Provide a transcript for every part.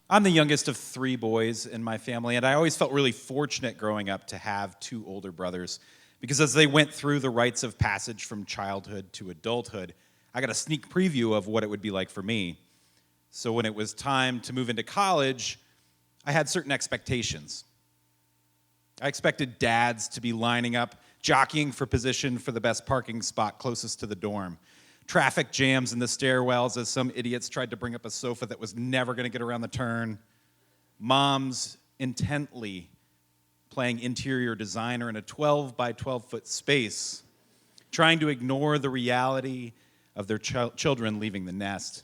I'm the youngest of three boys in my family, and I always felt really fortunate growing up to have two older brothers because as they went through the rites of passage from childhood to adulthood, I got a sneak preview of what it would be like for me. So when it was time to move into college, I had certain expectations. I expected dads to be lining up, jockeying for position for the best parking spot closest to the dorm. Traffic jams in the stairwells as some idiots tried to bring up a sofa that was never going to get around the turn. Moms intently playing interior designer in a 12 by 12 foot space, trying to ignore the reality of their children leaving the nest.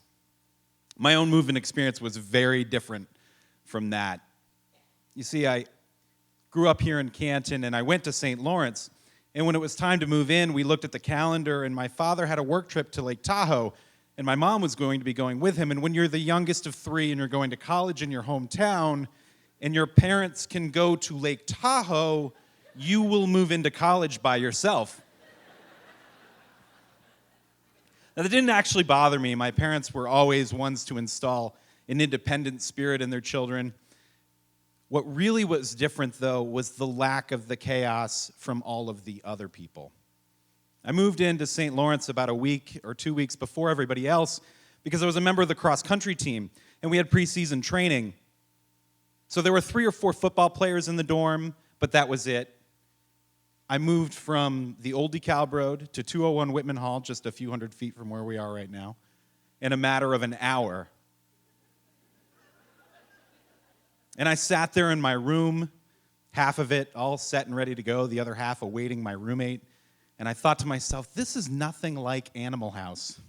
My own move-in experience was very different from that. You see, I grew up here in Canton, and I went to St. Lawrence. And when it was time to move in, we looked at the calendar, and my father had a work trip to Lake Tahoe, and my mom was going to be going with him. And when you're the youngest of three and you're going to college in your hometown, and your parents can go to Lake Tahoe, you will move into college by yourself. Now, that didn't actually bother me. My parents were always ones to install an independent spirit in their children. What really was different, though, was the lack of the chaos from all of the other people. I moved into St. Lawrence about a week or 2 weeks before everybody else because I was a member of the cross-country team, and we had preseason training. So there were 3 or 4 football players in the dorm, but that was it. I moved from the old DeKalb Road to 201 Whitman Hall, just a few hundred feet from where we are right now, in a matter of an hour. And I sat there in my room, half of it all set and ready to go, the other half awaiting my roommate. And I thought to myself, this is nothing like Animal House.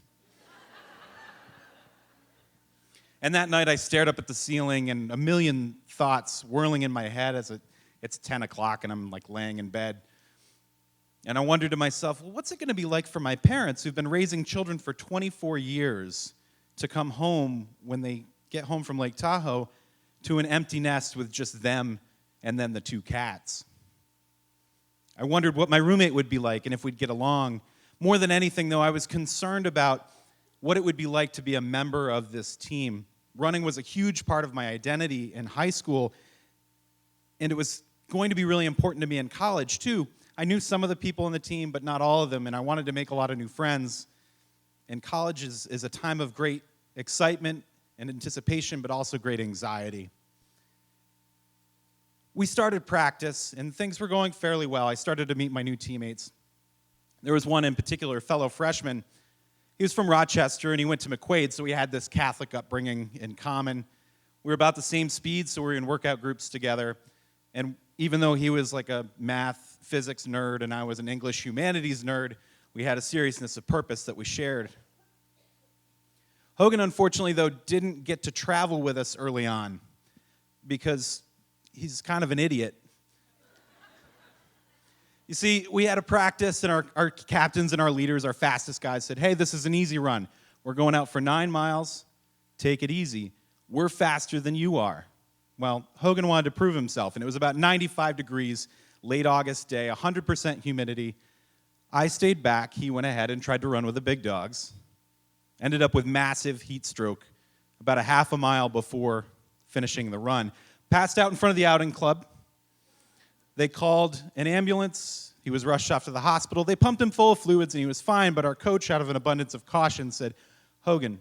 And that night I stared up at the ceiling and a million thoughts whirling in my head as it's 10 o'clock and I'm like laying in bed. And I wondered to myself, well, what's it going to be like for my parents who've been raising children for 24 years to come home when they get home from Lake Tahoe to an empty nest with just them and then the 2 cats. I wondered what my roommate would be like and if we'd get along. More than anything, though, I was concerned about what it would be like to be a member of this team. Running was a huge part of my identity in high school, and it was going to be really important to me in college, too. I knew some of the people on the team, but not all of them, and I wanted to make a lot of new friends. And college is a time of great excitement and anticipation, but also great anxiety. We started practice, and things were going fairly well. I started to meet my new teammates. There was one in particular, a fellow freshman. He was from Rochester, and he went to McQuaid, so we had this Catholic upbringing in common. We were about the same speed, so we were in workout groups together. And even though he was like a math, physics nerd, and I was an English humanities nerd, we had a seriousness of purpose that we shared. Hogan, unfortunately, though, didn't get to travel with us early on because he's kind of an idiot. You see, we had a practice, and our captains and our leaders, our fastest guys, said, hey, this is an easy run. We're going out for 9 miles. Take it easy. We're faster than you are. Well, Hogan wanted to prove himself, and it was about 95 degrees, late August day, 100% humidity. I stayed back. He went ahead and tried to run with the big dogs. Ended up with massive heat stroke about a half a mile before finishing the run. Passed out in front of the outing club. They called an ambulance. He was rushed off to the hospital. They pumped him full of fluids, and he was fine, but our coach, out of an abundance of caution, said, Hogan,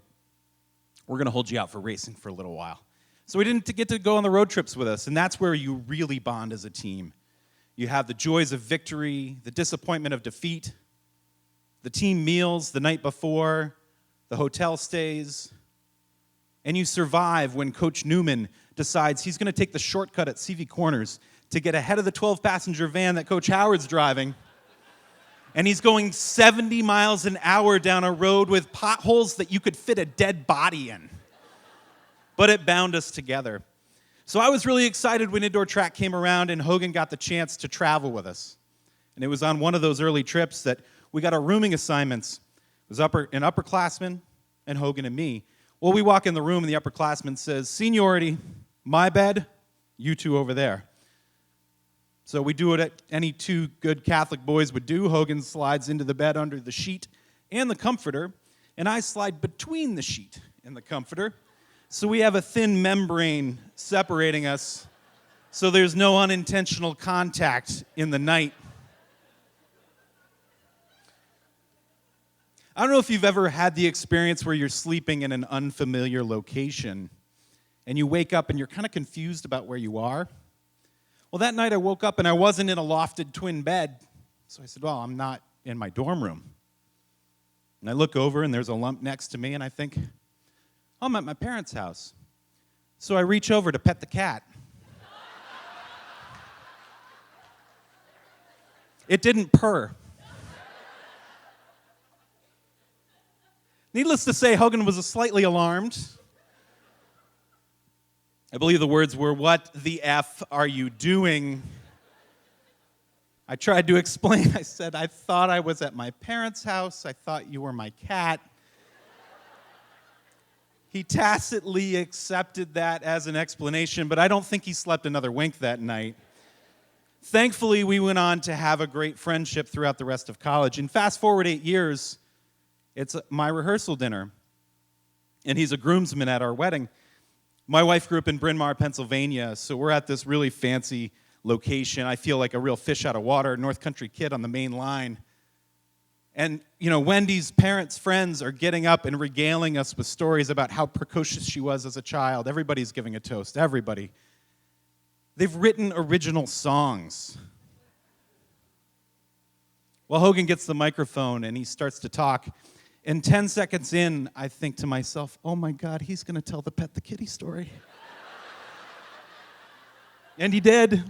we're going to hold you out for racing for a little while. So he didn't get to go on the road trips with us, and that's where you really bond as a team. You have the joys of victory, the disappointment of defeat, the team meals the night before, the hotel stays, and you survive when Coach Newman decides he's going to take the shortcut at CV Corners to get ahead of the 12-passenger van that Coach Howard's driving, and he's going 70 miles an hour down a road with potholes that you could fit a dead body in. But it bound us together. So I was really excited when indoor track came around and Hogan got the chance to travel with us. And it was on one of those early trips that we got our rooming assignments. It was an upperclassman and Hogan and me. Well, we walk in the room and the upperclassman says, seniority, my bed, you two over there. So we do what any 2 good Catholic boys would do. Hogan slides into the bed under the sheet and the comforter, and I slide between the sheet and the comforter. So we have a thin membrane separating us, so there's no unintentional contact in the night. I don't know if you've ever had the experience where you're sleeping in an unfamiliar location and you wake up and you're kind of confused about where you are. Well, that night I woke up and I wasn't in a lofted twin bed. So I said, well, I'm not in my dorm room. And I look over and there's a lump next to me and I think, oh, I'm at my parents' house. So I reach over to pet the cat. It didn't purr. Needless to say, Hogan was slightly alarmed. I believe the words were, "What the F are you doing?" I tried to explain. I said, I thought I was at my parents' house. I thought you were my cat. He tacitly accepted that as an explanation, but I don't think he slept another wink that night. Thankfully, we went on to have a great friendship throughout the rest of college. And fast forward 8 years, it's my rehearsal dinner, and he's a groomsman at our wedding. My wife grew up in Bryn Mawr, Pennsylvania, so we're at this really fancy location. I feel like a real fish out of water, North Country kid on the main line. And, Wendy's parents' friends are getting up and regaling us with stories about how precocious she was as a child. Everybody's giving a toast, everybody. They've written original songs. Well, Hogan gets the microphone and he starts to talk. And 10 seconds in, I think to myself, oh my God, he's going to tell the Pet the Kitty story. And he did.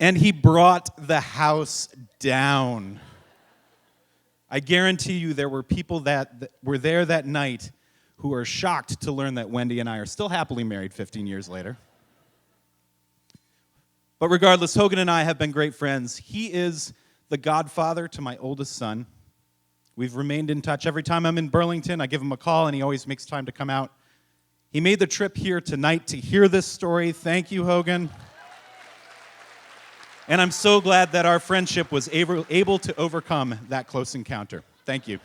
And he brought the house down. I guarantee you there were people that were there that night who are shocked to learn that Wendy and I are still happily married 15 years later. But regardless, Hogan and I have been great friends. He is the godfather to my oldest son. We've remained in touch. Every time I'm in Burlington, I give him a call, and he always makes time to come out. He made the trip here tonight to hear this story. Thank you, Hogan. And I'm so glad that our friendship was able to overcome that close encounter. Thank you.